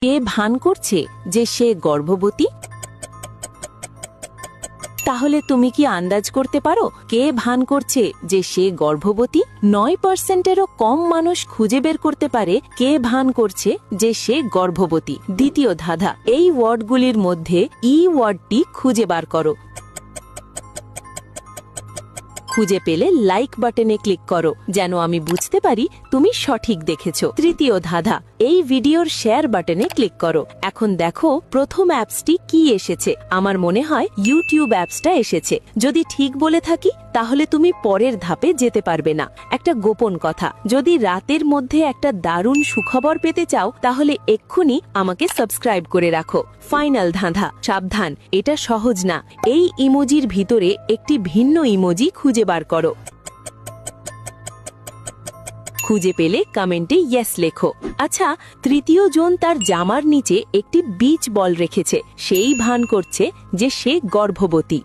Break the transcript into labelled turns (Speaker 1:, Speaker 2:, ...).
Speaker 1: কে ভান করছে যে সে গর্ভবতী? তাহলে তুমি কি আন্দাজ করতে পারো কে ভান করছে যে সে গর্ভবতী? 9%-এরও কম মানুষ খুঁজে বের করতে পারে কে ভান করছে যে সে গর্ভবতী। দ্বিতীয় ধাঁধা, এই ওয়ার্ডগুলির মধ্যে ওয়ার্ডটি খুঁজে বার করো। খুঁজে পেলে লাইক বাটনে ক্লিক করো যেন আমি বুঝতে পারি তুমি সঠিক দেখেছো। তৃতীয় ধাঁধা, এই ভিডিওর শেয়ার বাটনে ক্লিক করো। এখন দেখো প্রথম অ্যাপসটি কি এসেছে। আমার মনে হয় ইউটিউব অ্যাপসটা এসেছে। যদি ঠিক বলে থাকি তাহলে তুমি পরের ধাপে যেতে পারবে না। একটা গোপন কথা, যদি রাতের মধ্যে একটা দারুণ সুখবর পেতে চাও তাহলে এক্ষুনি আমাকে সাবস্ক্রাইব করে রাখো। ফাইনাল ধাঁধা, সাবধান, এটা সহজ না। এই ইমোজির ভিতরে একটি ভিন্ন ইমোজি খুঁজে বার করো। খুঁজে পেলে কমেন্টে ইয়েস লেখো। আচ্ছা, তৃতীয় জন তার জামার নিচে একটি বিচ বল রেখেছে, সেই ভান করছে যে সে গর্ভবতী।